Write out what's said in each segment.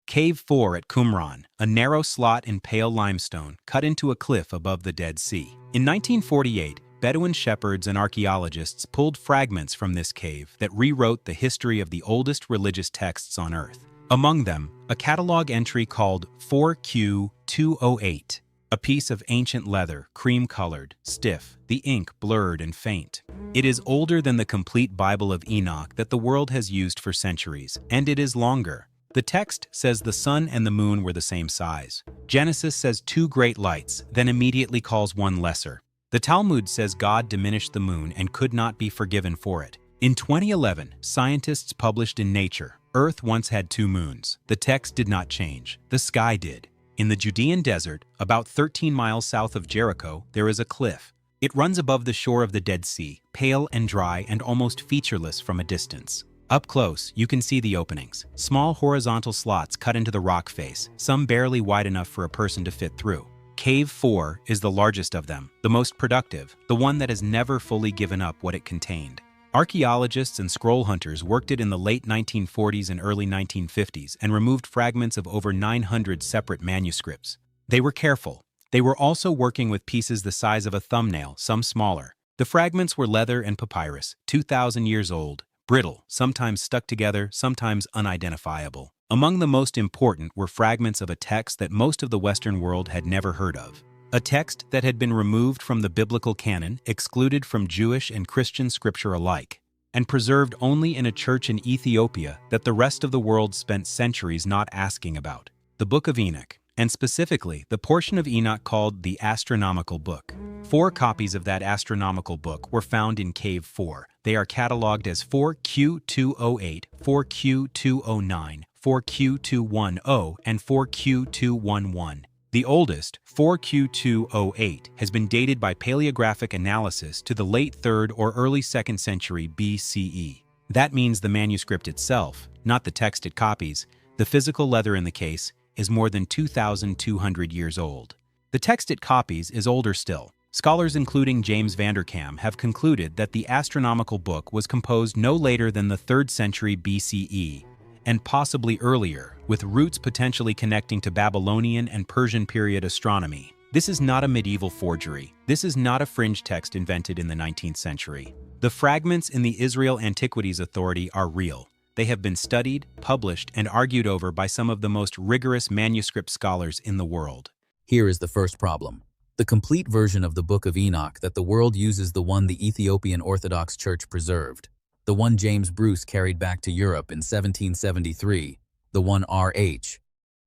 Cave 4 at Qumran, a narrow slot in pale limestone cut into a cliff above the Dead Sea. In 1948, Bedouin shepherds and archaeologists pulled fragments from this cave that rewrote the history of the oldest religious texts on Earth. Among them, a catalog entry called 4Q208, a piece of ancient leather, cream-colored, stiff, the ink blurred and faint. It is older than the complete Bible of Enoch that the world has used for centuries, and it is longer. The text says the sun and the moon were the same size. Genesis says 2 great lights, then immediately calls one lesser. The Talmud says God diminished the moon and could not be forgiven for it. In 2011, scientists published in Nature, Earth once had 2 moons. The text did not change. The sky did. In the Judean desert, about 13 miles south of Jericho, there is a cliff. It runs above the shore of the Dead Sea, pale and dry and almost featureless from a distance. Up close, you can see the openings, small horizontal slots cut into the rock face, some barely wide enough for a person to fit through. Cave 4 is the largest of them, the most productive, the one that has never fully given up what it contained. Archaeologists and scroll hunters worked it in the late 1940s and early 1950s and removed fragments of over 900 separate manuscripts. They were careful. They were also working with pieces the size of a thumbnail, some smaller. The fragments were leather and papyrus, 2,000 years old, brittle, sometimes stuck together, sometimes unidentifiable. Among the most important were fragments of a text that most of the Western world had never heard of. A text that had been removed from the biblical canon, excluded from Jewish and Christian scripture alike, and preserved only in a church in Ethiopia that the rest of the world spent centuries not asking about. The Book of Enoch, and specifically the portion of Enoch called the Astronomical Book. 4 copies of that astronomical book were found in Cave 4. They are cataloged as 4Q208, 4Q209, 4Q210, and 4Q211. The oldest, 4Q208, has been dated by paleographic analysis to the late 3rd or early 2nd century BCE. That means the manuscript itself, not the text it copies, the physical leather in the case, is more than 2,200 years old. The text it copies is older still. Scholars including James Vanderkam have concluded that the astronomical book was composed no later than the 3rd century BCE, and possibly earlier, with roots potentially connecting to Babylonian and Persian period astronomy. This is not a medieval forgery. This is not a fringe text invented in the 19th century. The fragments in the Israel Antiquities Authority are real. They have been studied, published, and argued over by some of the most rigorous manuscript scholars in the world. Here is the first problem. The complete version of the Book of Enoch that the world uses the one the Ethiopian Orthodox Church preserved, the one James Bruce carried back to Europe in 1773, the one R.H.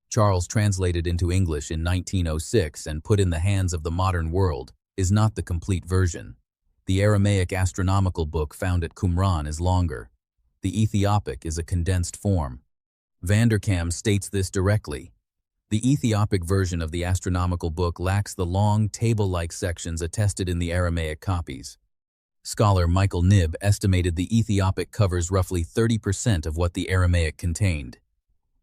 Charles translated into English in 1906 and put in the hands of the modern world, is not the complete version. The Aramaic astronomical book found at Qumran is longer. The Ethiopic is a condensed form. Vanderkam states this directly. The Ethiopic version of the astronomical book lacks the long, table-like sections attested in the Aramaic copies. Scholar Michael Knibb estimated the Ethiopic covers roughly 30% of what the Aramaic contained.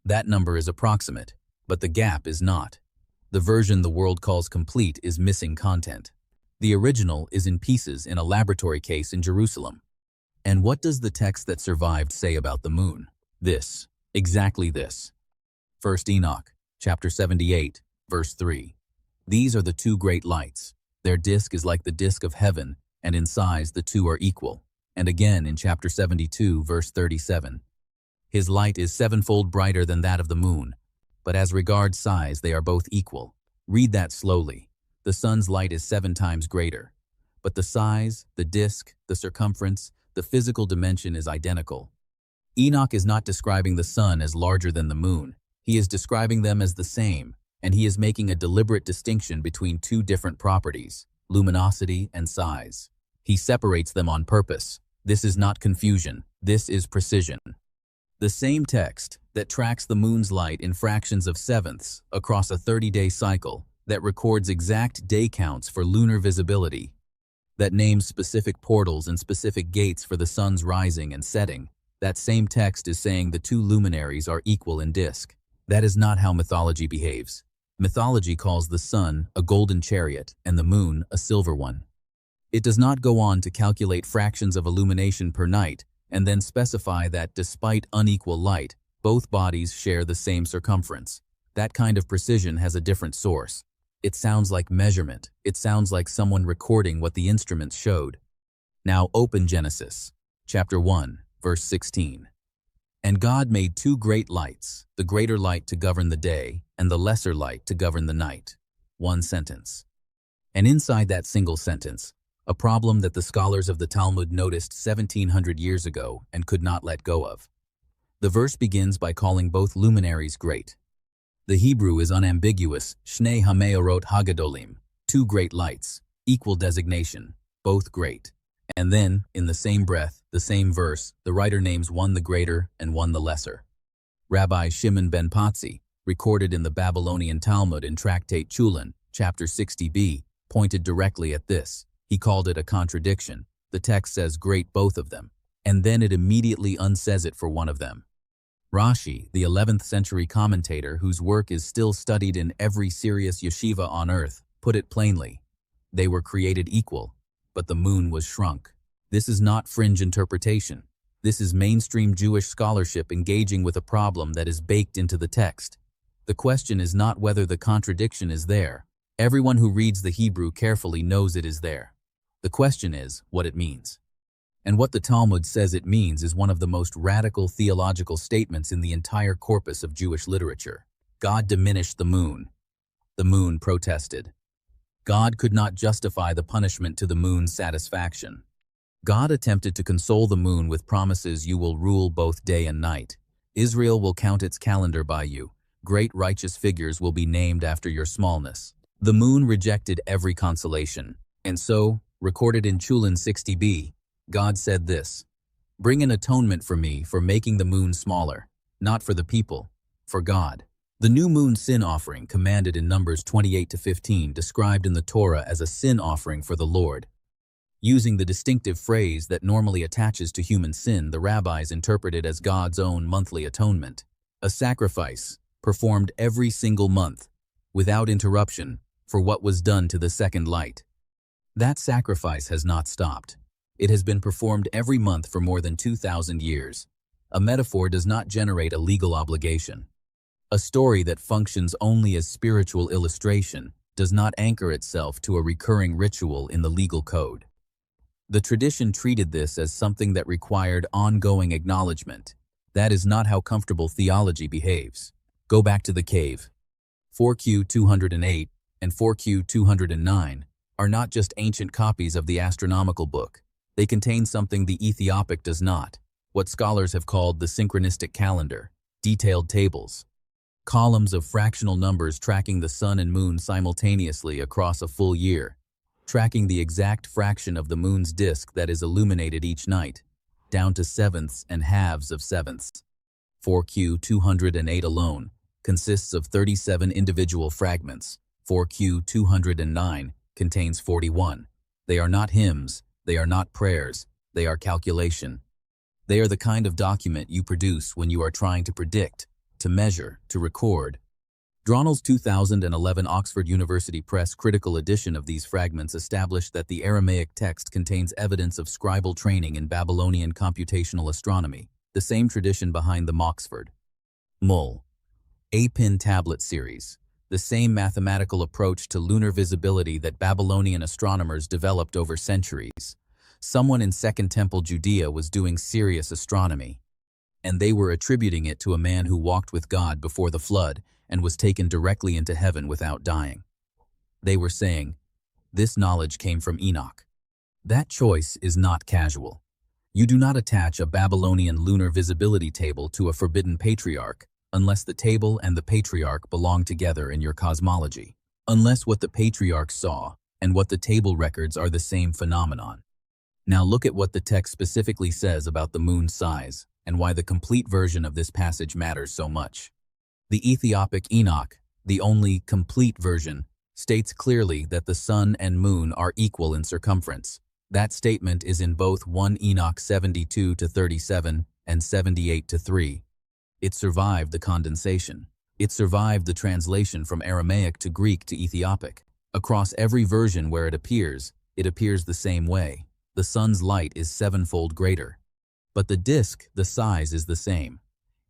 That number is approximate, but the gap is not. The version the world calls complete is missing content. The original is in pieces in a laboratory case in Jerusalem. And what does the text that survived say about the moon? This, exactly this. 1 Enoch, chapter 78, verse 3. These are the 2 great lights. Their disk is like the disk of heaven, and in size the 2 are equal. And again in chapter 72, verse 37. His light is 7-fold brighter than that of the moon, but as regards size they are both equal. Read that slowly. The sun's light is 7 times greater, but the size, the disk, the circumference, the physical dimension is identical. Enoch is not describing the sun as larger than the moon. He is describing them as the same, and he is making a deliberate distinction between 2 different properties, luminosity and size. He separates them on purpose. This is not confusion. This is precision. The same text that tracks the moon's light in fractions of sevenths across a 30-day cycle, that records exact day counts for lunar visibility, that names specific portals and specific gates for the sun's rising and setting, that same text is saying the 2 luminaries are equal in disk. That is not how mythology behaves. Mythology calls the sun a golden chariot and the moon a silver one. It does not go on to calculate fractions of illumination per night and then specify that despite unequal light, Both bodies share the same circumference. That kind of precision has a different source. It sounds like measurement. It sounds like someone recording what the instruments showed. Now open Genesis, chapter 1, verse 16. And God made two great lights, the greater light to govern the day, and the lesser light to govern the night. One sentence. And inside that single sentence, a problem that the scholars of the Talmud noticed 1700 years ago and could not let go of. The verse begins by calling both luminaries great. The Hebrew is unambiguous, Shnei Hameorot Hagadolim, two great lights, equal designation, both great. And then, in the same breath, the same verse, the writer names one the greater and one the lesser. Rabbi Shimon ben Patzi, recorded in the Babylonian Talmud in Tractate Chulin, chapter 60b, pointed directly at this. He called it a contradiction. The text says great both of them, and then it immediately unsays it for one of them. Rashi, the 11th century commentator whose work is still studied in every serious yeshiva on earth, put it plainly. They were created equal, but the moon was shrunk. This is not fringe interpretation. This is mainstream Jewish scholarship engaging with a problem that is baked into the text. The question is not whether the contradiction is there. Everyone who reads the Hebrew carefully knows it is there. The question is what it means. And what the Talmud says it means is one of the most radical theological statements in the entire corpus of Jewish literature. God diminished the moon. The moon protested. God could not justify the punishment to the moon's satisfaction. God attempted to console the moon with promises: you will rule both day and night. Israel will count its calendar by you. Great righteous figures will be named after your smallness. The moon rejected every consolation. And so, recorded in Chulin 60b, God said this: bring an atonement for me for making the moon smaller, not for the people, for God. The new moon sin offering commanded in Numbers 28-15 described in the Torah as a sin offering for the Lord. Using the distinctive phrase that normally attaches to human sin, the rabbis interpret it as God's own monthly atonement. A sacrifice, performed every single month, without interruption, for what was done to the second light. That sacrifice has not stopped. It has been performed every month for more than 2,000 years. A metaphor does not generate a legal obligation. A story that functions only as spiritual illustration does not anchor itself to a recurring ritual in the legal code. The tradition treated this as something that required ongoing acknowledgement. That is not how comfortable theology behaves. Go back to the cave. 4Q 208 and 4Q 209 are not just ancient copies of the astronomical book. They contain something the Ethiopic does not, what scholars have called the synchronistic calendar, detailed tables. Columns of fractional numbers tracking the sun and moon simultaneously across a full year, tracking the exact fraction of the moon's disk that is illuminated each night, down to sevenths and halves of sevenths. 4Q 208 alone consists of 37 individual fragments. 4Q 209 contains 41. They are not hymns. They are not prayers, they are calculation. They are the kind of document you produce when you are trying to predict, to measure, to record. Dronall's 2011 Oxford University Press critical edition of these fragments established that the Aramaic text contains evidence of scribal training in Babylonian computational astronomy, the same tradition behind the Moxford Mull A-pin tablet series, the same mathematical approach to lunar visibility that Babylonian astronomers developed over centuries. Someone in Second Temple Judea was doing serious astronomy, and they were attributing it to a man who walked with God before the flood and was taken directly into heaven without dying. They were saying, this knowledge came from Enoch. That choice is not casual. You do not attach a Babylonian lunar visibility table to a forbidden patriarch unless the table and the patriarch belong together in your cosmology, unless what the patriarch saw and what the table records are the same phenomenon. Now look at what the text specifically says about the moon's size and why the complete version of this passage matters so much. The Ethiopic Enoch, the only complete version, states clearly that the sun and moon are equal in circumference. That statement is in both 1 Enoch 72-37 and 78-3. It survived the condensation. It survived the translation from Aramaic to Greek to Ethiopic. Across every version where it appears the same way. The sun's light is sevenfold greater. But the disk, the size is the same.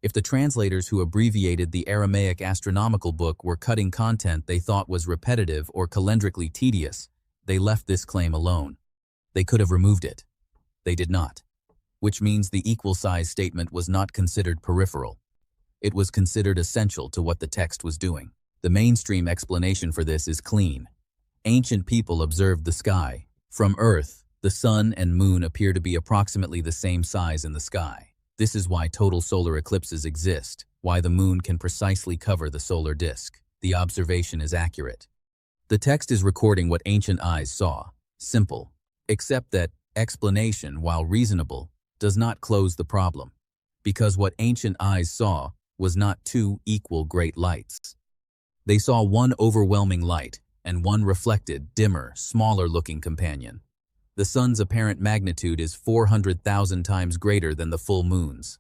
If the translators who abbreviated the Aramaic astronomical book were cutting content they thought was repetitive or calendrically tedious, they left this claim alone. They could have removed it. They did not. Which means the equal size statement was not considered peripheral. It was considered essential to what the text was doing. The mainstream explanation for this is clean. Ancient people observed the sky. From Earth, the sun and moon appear to be approximately the same size in the sky. This is why total solar eclipses exist, why the moon can precisely cover the solar disk. The observation is accurate. The text is recording what ancient eyes saw. Simple. Except that explanation, while reasonable, does not close the problem. Because what ancient eyes saw was not two equal great lights. They saw one overwhelming light and one reflected, dimmer, smaller-looking companion. The sun's apparent magnitude is 400,000 times greater than the full moon's.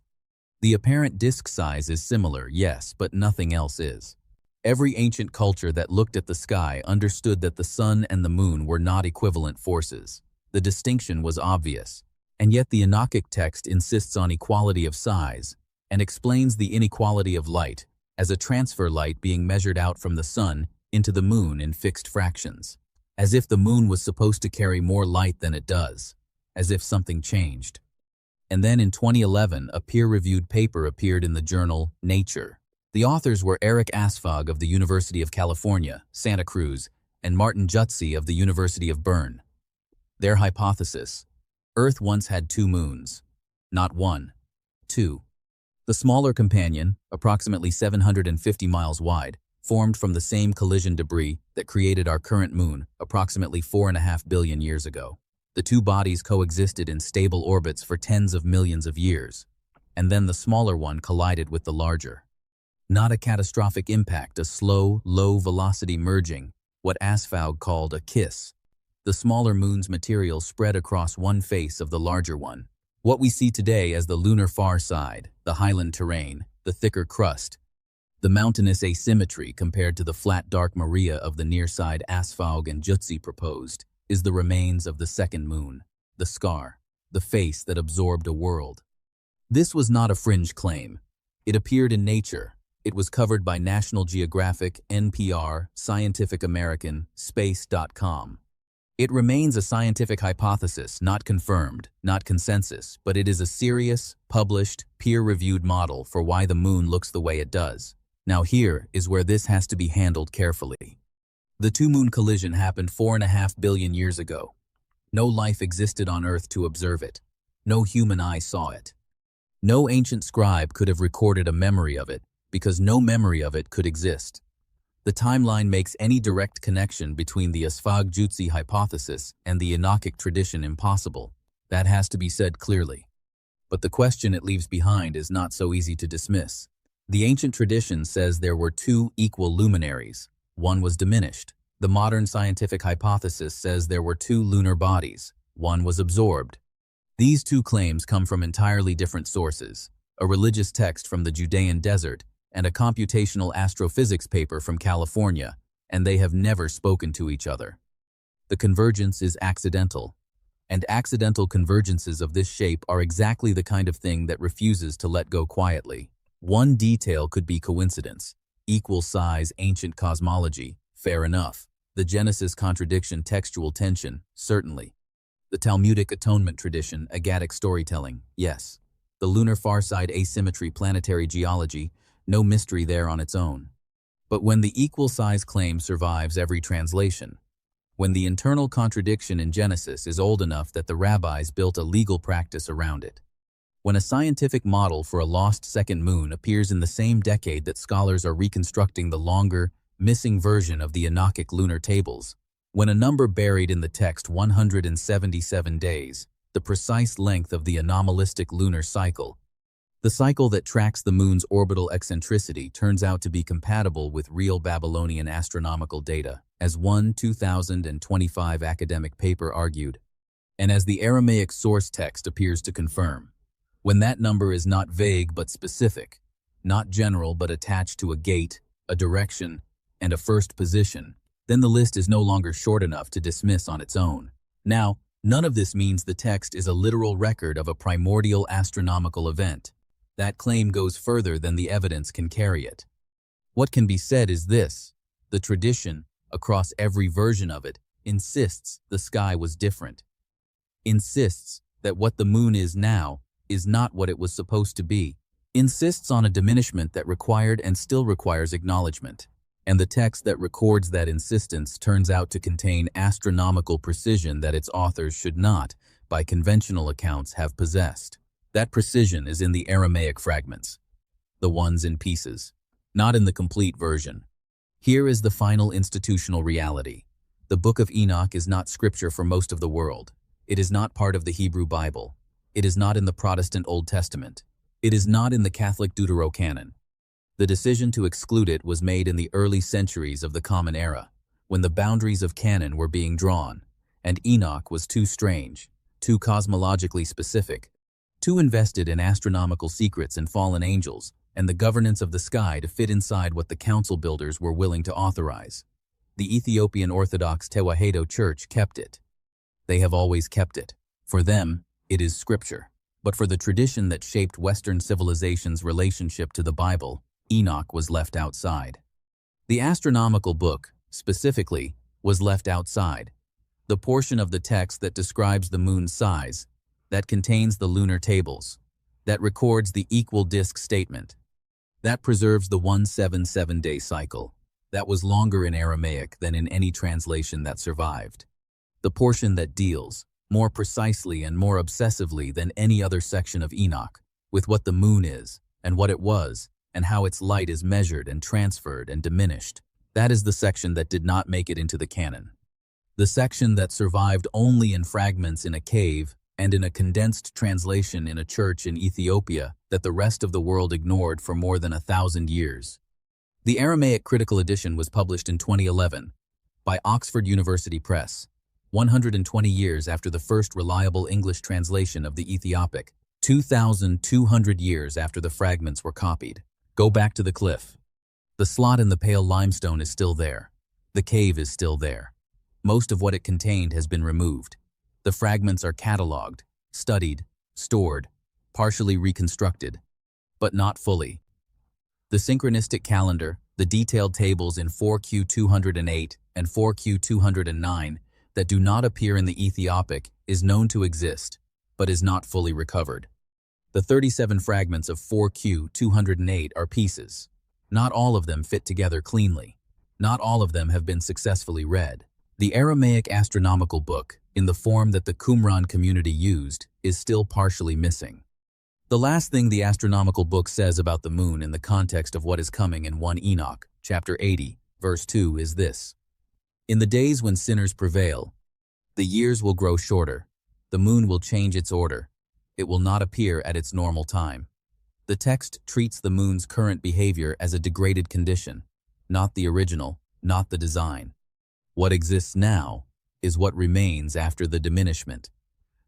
The apparent disk size is similar, yes, but nothing else is. Every ancient culture that looked at the sky understood that the sun and the moon were not equivalent forces. The distinction was obvious, and yet the Enochic text insists on equality of size and explains the inequality of light as a transfer light being measured out from the sun into the moon in fixed fractions. As if the moon was supposed to carry more light than it does, as if something changed. And then in 2011, a peer-reviewed paper appeared in the journal Nature. The authors were Eric Asfog of the University of California, Santa Cruz, and Martin Jutzi of the University of Bern. Their hypothesis: Earth once had two moons. Not one, two. The smaller companion, approximately 750 miles wide, formed from the same collision debris that created our current moon approximately 4.5 billion years ago. The two bodies coexisted in stable orbits for tens of millions of years, and then the smaller one collided with the larger. Not a catastrophic impact, a slow, low-velocity merging, what Asfog called a kiss. The smaller moon's material spread across one face of the larger one. What we see today as the lunar far side, the highland terrain, the thicker crust, the mountainous asymmetry compared to the flat dark Maria of the near side Asfog and Jutzi proposed, is the remains of the second moon, the scar, the face that absorbed a world. This was not a fringe claim. It appeared in Nature. It was covered by National Geographic, NPR, Scientific American, Space.com. It remains a scientific hypothesis, not confirmed, not consensus, but it is a serious, published, peer-reviewed model for why the moon looks the way it does. Now here is where this has to be handled carefully. The two-moon collision happened 4.5 billion years ago. No life existed on Earth to observe it. No human eye saw it. No ancient scribe could have recorded a memory of it, because no memory of it could exist. The timeline makes any direct connection between the Asfog-Jutzi hypothesis and the Enochic tradition impossible. That has to be said clearly. But the question it leaves behind is not so easy to dismiss. The ancient tradition says there were two equal luminaries. One was diminished. The modern scientific hypothesis says there were two lunar bodies. One was absorbed. These two claims come from entirely different sources: a religious text from the Judean desert and a computational astrophysics paper from California, and they have never spoken to each other. The convergence is accidental, and accidental convergences of this shape are exactly the kind of thing that refuses to let go quietly. One detail could be coincidence. Equal size ancient cosmology, fair enough. The Genesis contradiction, textual tension, certainly. The Talmudic atonement tradition, agadic storytelling, yes. The lunar far side asymmetry, planetary geology, no mystery there on its own. But when the equal size claim survives every translation, when the internal contradiction in Genesis is old enough that the rabbis built a legal practice around it, when a scientific model for a lost second moon appears in the same decade that scholars are reconstructing the longer, missing version of the Enochic lunar tables, when a number buried in the text 177 days, the precise length of the anomalistic lunar cycle, the cycle that tracks the moon's orbital eccentricity, turns out to be compatible with real Babylonian astronomical data, as one 2025 academic paper argued, and as the Aramaic source text appears to confirm. When that number is not vague but specific, not general but attached to a gate, a direction, and a first position, then the list is no longer short enough to dismiss on its own. Now, none of this means the text is a literal record of a primordial astronomical event. That claim goes further than the evidence can carry it. What can be said is this: the tradition, across every version of it, insists the sky was different, insists that what the moon is now is not what it was supposed to be, insists on a diminishment that required and still requires acknowledgement. And the text that records that insistence turns out to contain astronomical precision that its authors should not, by conventional accounts, have possessed. That precision is in the Aramaic fragments, the ones in pieces, not in the complete version. Here is the final institutional reality. The Book of Enoch is not scripture for most of the world. It is not part of the Hebrew Bible. It is not in the Protestant Old Testament. It is not in the Catholic Deuterocanon. The decision to exclude it was made in the early centuries of the Common Era, when the boundaries of canon were being drawn, and Enoch was too strange, too cosmologically specific, too invested in astronomical secrets and fallen angels and the governance of the sky to fit inside what the council builders were willing to authorize. The Ethiopian Orthodox Tewahedo Church kept it. They have always kept it. For them, it is scripture. But for the tradition that shaped Western civilization's relationship to the Bible, Enoch was left outside. The astronomical book, specifically, was left outside. The portion of the text that describes the moon's size, that contains the lunar tables, that records the equal disk statement, that preserves the 177-day cycle, that was longer in Aramaic than in any translation that survived. The portion that deals, more precisely and more obsessively than any other section of Enoch, with what the moon is, and what it was, and how its light is measured and transferred and diminished. That is the section that did not make it into the canon. The section that survived only in fragments in a cave and in a condensed translation in a church in Ethiopia that the rest of the world ignored for more than 1,000 years. The Aramaic Critical Edition was published in 2011 by Oxford University Press, 120 years after the first reliable English translation of the Ethiopic, 2,200 years after the fragments were copied. Go back to the cliff. The slot in the pale limestone is still there. The cave is still there. Most of what it contained has been removed. The fragments are catalogued, studied, stored, partially reconstructed, but not fully. The synchronistic calendar, the detailed tables in 4Q208 and 4Q209 that do not appear in the Ethiopic is known to exist, but is not fully recovered. The 37 fragments of 4Q208 are pieces. Not all of them fit together cleanly. Not all of them have been successfully read. The Aramaic astronomical book, in the form that the Qumran community used, is still partially missing. The last thing the astronomical book says about the moon in the context of what is coming in 1 Enoch, chapter 80, verse 2 is this: "In the days when sinners prevail, the years will grow shorter, the moon will change its order, it will not appear at its normal time." The text treats the moon's current behavior as a degraded condition, not the original, not the design. What exists now is what remains after the diminishment.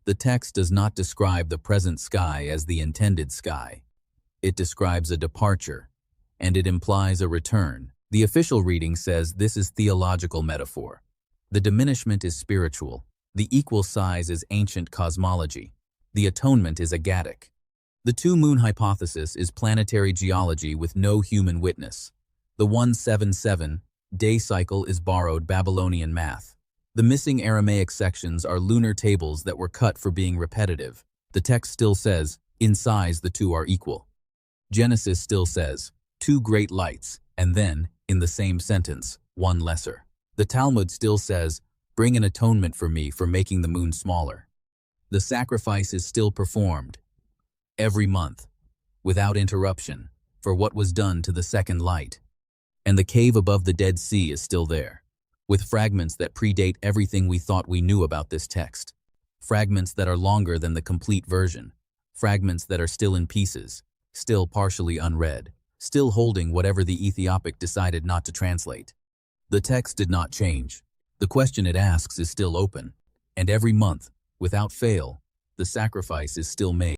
The text does not describe the present sky as the intended sky. It describes a departure, and it implies a return. The official reading says this is theological metaphor. The diminishment is spiritual. The equal size is ancient cosmology. The atonement is agadic. The two-moon hypothesis is planetary geology with no human witness. The 177-day cycle is borrowed Babylonian math. The missing Aramaic sections are lunar tables that were cut for being repetitive. The text still says, in size the two are equal. Genesis still says, two great lights, and then, in the same sentence, one lesser. The Talmud still says, bring an atonement for me for making the moon smaller. The sacrifice is still performed, every month, without interruption, for what was done to the second light. And the cave above the Dead Sea is still there, with fragments that predate everything we thought we knew about this text. Fragments that are longer than the complete version. Fragments that are still in pieces, still partially unread, still holding whatever the Ethiopic decided not to translate. The text did not change. The question it asks is still open. And every month, without fail, the sacrifice is still made.